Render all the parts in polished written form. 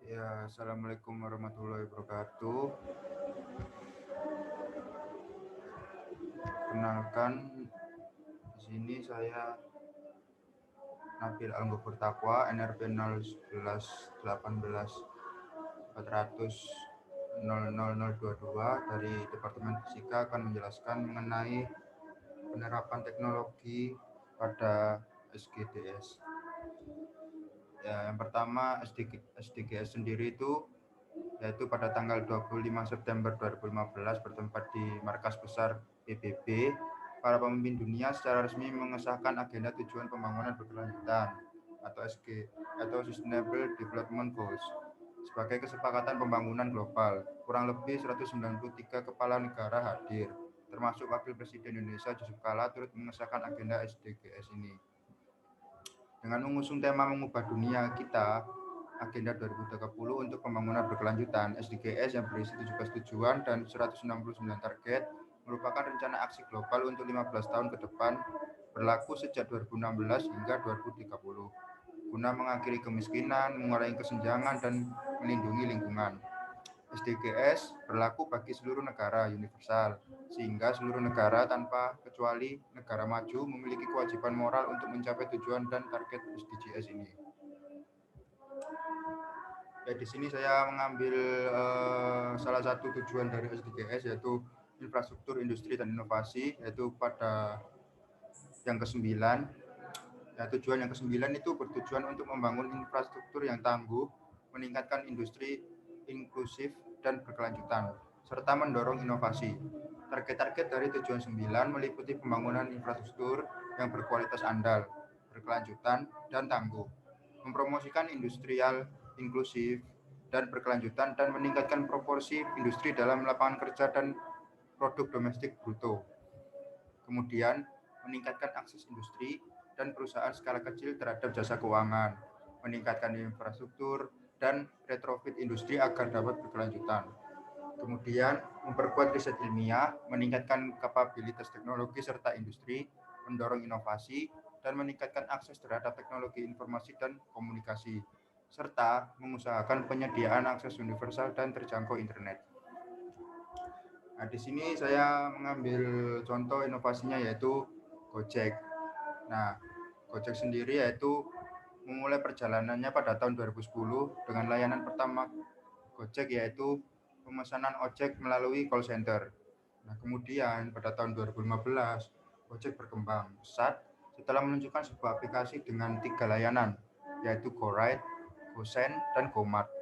Ya, Assalamualaikum warahmatullahi wabarakatuh. Kenalkan, di sini saya Nabil Al-Ghafur Taqwa, NRP 011 18 400 000022 dari Departemen Fisika akan menjelaskan mengenai penerapan teknologi pada SGDS. Ya, yang pertama SDGs sendiri itu yaitu pada tanggal 25 September 2015 bertempat di Markas Besar PBB, para pemimpin dunia secara resmi mengesahkan agenda tujuan pembangunan berkelanjutan atau SG atau Sustainable Development Goals sebagai kesepakatan pembangunan global. Kurang lebih 193 kepala negara hadir, termasuk Wakil Presiden Indonesia Yusuf Kala turut mengesahkan agenda SDGs ini. Dengan mengusung tema mengubah dunia kita, Agenda 2030 untuk pembangunan berkelanjutan SDGs yang berisi 17 tujuan dan 169 target merupakan rencana aksi global untuk 15 tahun ke depan berlaku sejak 2016 hingga 2030 guna mengakhiri kemiskinan, mengurangi kesenjangan, dan melindungi lingkungan. SDGs berlaku bagi seluruh negara universal, sehingga seluruh negara tanpa kecuali negara maju memiliki kewajiban moral untuk mencapai tujuan dan target SDGs ini. Ya, di sini saya mengambil salah satu tujuan dari SDGs yaitu infrastruktur industri dan inovasi, yaitu pada yang ke-9. Ya, tujuan yang ke-9 itu bertujuan untuk membangun infrastruktur yang tangguh, meningkatkan industri inklusif dan berkelanjutan, serta mendorong inovasi. Target-target dari tujuan 9 meliputi pembangunan infrastruktur yang berkualitas andal, berkelanjutan, dan tangguh, mempromosikan industrial inklusif dan berkelanjutan, dan meningkatkan proporsi industri dalam lapangan kerja dan produk domestik bruto. Kemudian, meningkatkan akses industri dan perusahaan skala kecil terhadap jasa keuangan, meningkatkan infrastruktur dan retrofit industri agar dapat berkelanjutan. Kemudian, memperkuat riset ilmiah, meningkatkan kapabilitas teknologi serta industri, mendorong inovasi, dan meningkatkan akses terhadap teknologi informasi dan komunikasi, serta mengusahakan penyediaan akses universal dan terjangkau internet. Nah, di sini saya mengambil contoh inovasinya yaitu Gojek. Nah, Gojek sendiri yaitu memulai perjalanannya pada tahun 2010 dengan layanan pertama Gojek yaitu pemesanan ojek melalui call center. Nah, kemudian pada tahun 2015 Gojek berkembang pesat setelah menunjukkan sebuah aplikasi dengan 3 layanan yaitu GoRide, GoSend, dan GoMart.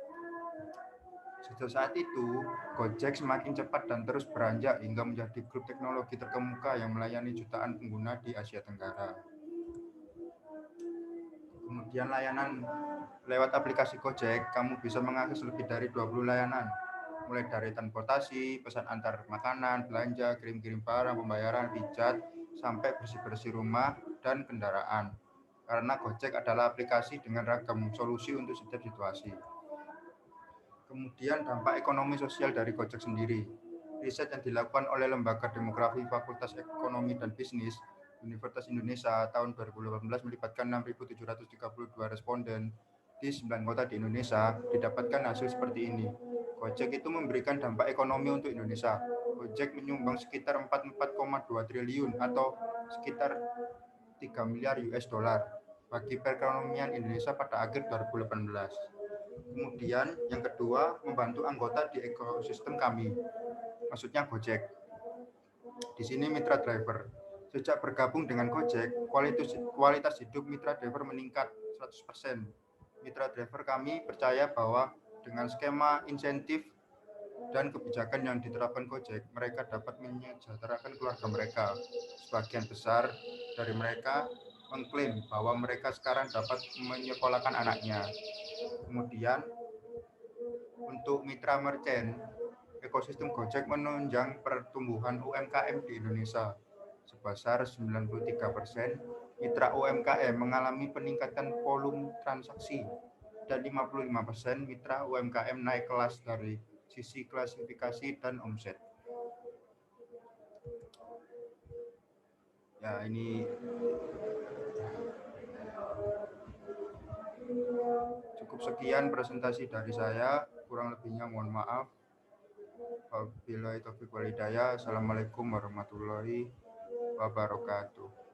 Sejak saat itu, Gojek semakin cepat dan terus beranjak hingga menjadi grup teknologi terkemuka yang melayani jutaan pengguna di Asia Tenggara. Kemudian layanan lewat aplikasi Gojek, kamu bisa mengakses lebih dari 20 layanan, mulai dari transportasi, pesan antar makanan, belanja, kirim-kirim barang, pembayaran, pijat, sampai bersih-bersih rumah dan kendaraan. Karena Gojek adalah aplikasi dengan ragam solusi untuk setiap situasi. Kemudian dampak ekonomi sosial dari Gojek sendiri. Riset yang dilakukan oleh Lembaga Demografi Fakultas Ekonomi dan Bisnis Universitas Indonesia tahun 2018 melibatkan 6.732 responden di 9 kota di Indonesia, didapatkan hasil seperti ini. Gojek itu memberikan dampak ekonomi untuk Indonesia. Gojek menyumbang sekitar 44,2 triliun atau sekitar 3 miliar US dollar bagi perekonomian Indonesia pada akhir 2018. Kemudian yang kedua, membantu anggota di ekosistem kami, maksudnya Gojek. Di sini mitra driver. Sejak bergabung dengan Gojek, kualitas hidup mitra driver meningkat 100%. Mitra driver kami percaya bahwa dengan skema insentif dan kebijakan yang diterapkan Gojek, mereka dapat menyejahterakan keluarga mereka. Sebagian besar dari mereka mengklaim bahwa mereka sekarang dapat menyekolahkan anaknya. Kemudian untuk mitra merchant, ekosistem Gojek menunjang pertumbuhan UMKM di Indonesia. Sebesar 93%, mitra UMKM mengalami peningkatan volume transaksi dan 55% mitra UMKM naik kelas dari sisi klasifikasi dan omset. Ya, ini Cukup sekian presentasi dari saya, kurang lebihnya mohon maaf. Wabillahi taufiq wal hidayah. Assalamualaikum warahmatullahi wabarakatuh.